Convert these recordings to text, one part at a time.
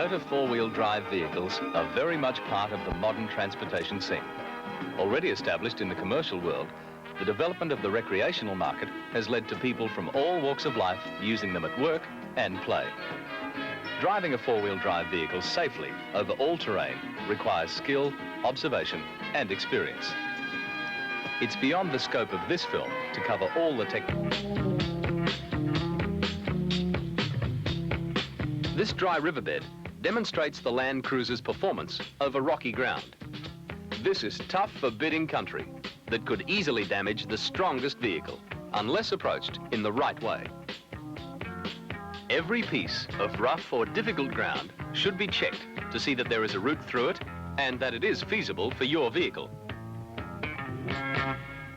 Toyota four-wheel drive vehicles are very much part of the modern transportation scene. Already established in the commercial world, the development of the recreational market has led to people from all walks of life using them at work and play. Driving a four-wheel drive vehicle safely over all terrain requires skill, observation and experience. It's beyond the scope of this film to cover all the This dry riverbed demonstrates the Land Cruiser's performance over rocky ground. This is tough, forbidding country that could easily damage the strongest vehicle unless approached in the right way. Every piece of rough or difficult ground should be checked to see that there is a route through it and that it is feasible for your vehicle.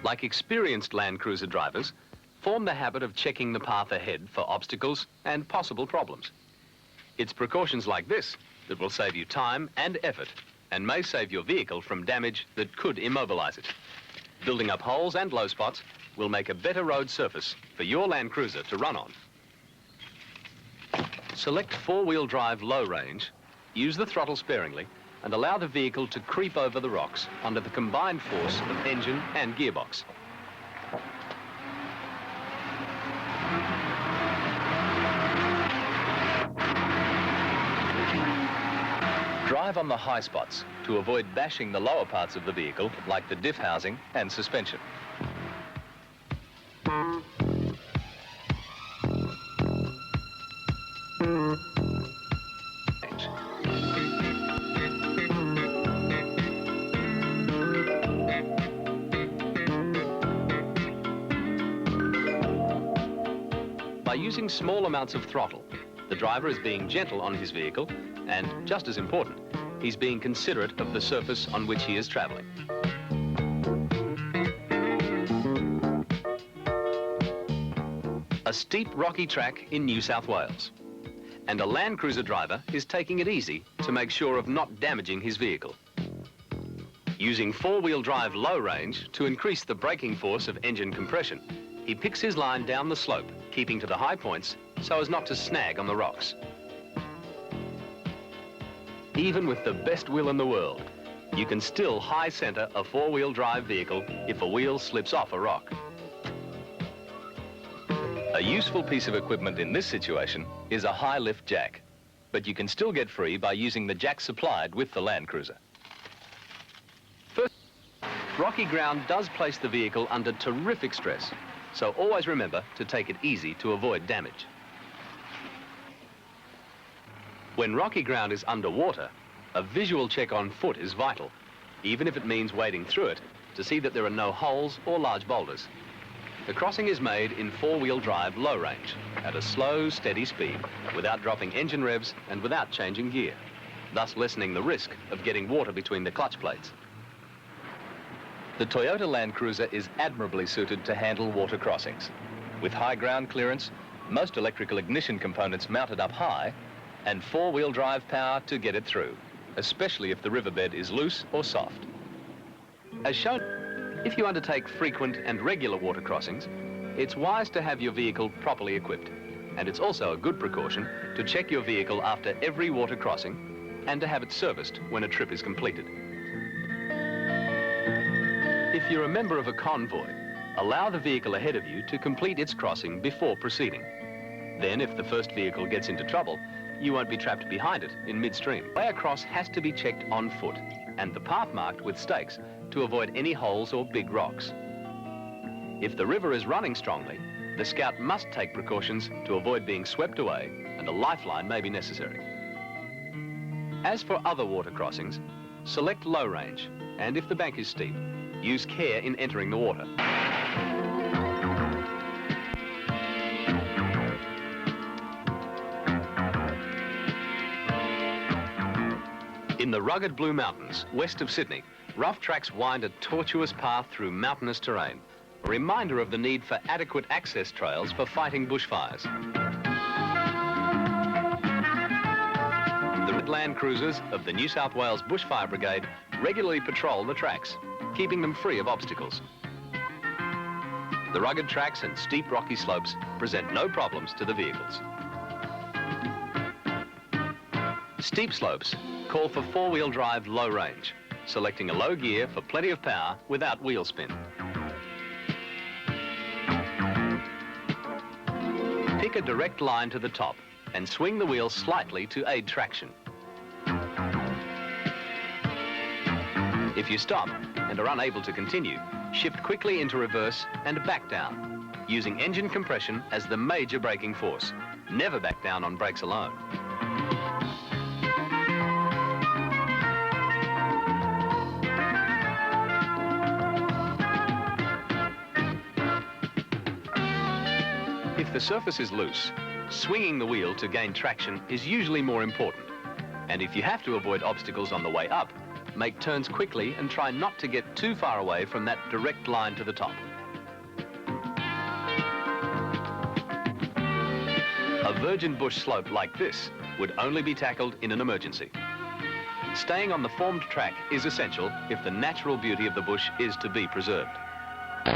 Like experienced Land Cruiser drivers, form the habit of checking the path ahead for obstacles and possible problems. It's precautions like this that will save you time and effort and may save your vehicle from damage that could immobilize it. Building up holes and low spots will make a better road surface for your Land Cruiser to run on. Select four-wheel drive low range, use the throttle sparingly, and allow the vehicle to creep over the rocks under the combined force of engine and gearbox. Drive on the high spots to avoid bashing the lower parts of the vehicle, like the diff housing and suspension. By using small amounts of throttle, the driver is being gentle on his vehicle and, just as important, he's being considerate of the surface on which he is traveling. A steep rocky track in New South Wales, and a Land Cruiser driver is taking it easy to make sure of not damaging his vehicle. Using four-wheel drive low range to increase the braking force of engine compression, he picks his line down the slope, keeping to the high points so as not to snag on the rocks. Even with the best will in the world, you can still high center a four-wheel drive vehicle if a wheel slips off a rock. A useful piece of equipment in this situation is a high lift jack, but you can still get free by using the jack supplied with the Land Cruiser. First, rocky ground does place the vehicle under terrific stress, so always remember to take it easy to avoid damage. When rocky ground is underwater, a visual check on foot is vital, even if it means wading through it to see that there are no holes or large boulders. The crossing is made in four-wheel drive low range, at a slow, steady speed, without dropping engine revs and without changing gear, thus lessening the risk of getting water between the clutch plates. The Toyota Land Cruiser is admirably suited to handle water crossings. With high ground clearance, most electrical ignition components mounted up high, and four-wheel drive power to get it through, especially if the riverbed is loose or soft. As shown, if you undertake frequent and regular water crossings, it's wise to have your vehicle properly equipped, and it's also a good precaution to check your vehicle after every water crossing and to have it serviced when a trip is completed. If you're a member of a convoy, allow the vehicle ahead of you to complete its crossing before proceeding. Then, if the first vehicle gets into trouble, you won't be trapped behind it in midstream. The way across has to be checked on foot and the path marked with stakes to avoid any holes or big rocks. If the river is running strongly, the scout must take precautions to avoid being swept away, and a lifeline may be necessary. As for other water crossings, select low range, and if the bank is steep, use care in entering the water. In the rugged Blue Mountains, west of Sydney, rough tracks wind a tortuous path through mountainous terrain, a reminder of the need for adequate access trails for fighting bushfires. The Land Cruisers of the New South Wales Bushfire Brigade regularly patrol the tracks, keeping them free of obstacles. The rugged tracks and steep rocky slopes present no problems to the vehicles. Steep slopes call for four-wheel drive low range, selecting a low gear for plenty of power without wheel spin. Pick a direct line to the top and swing the wheel slightly to aid traction. If you stop and are unable to continue, shift quickly into reverse and back down, using engine compression as the major braking force. Never back down on brakes alone. If the surface is loose, swinging the wheel to gain traction is usually more important. And if you have to avoid obstacles on the way up, make turns quickly and try not to get too far away from that direct line to the top. A virgin bush slope like this would only be tackled in an emergency. Staying on the formed track is essential if the natural beauty of the bush is to be preserved.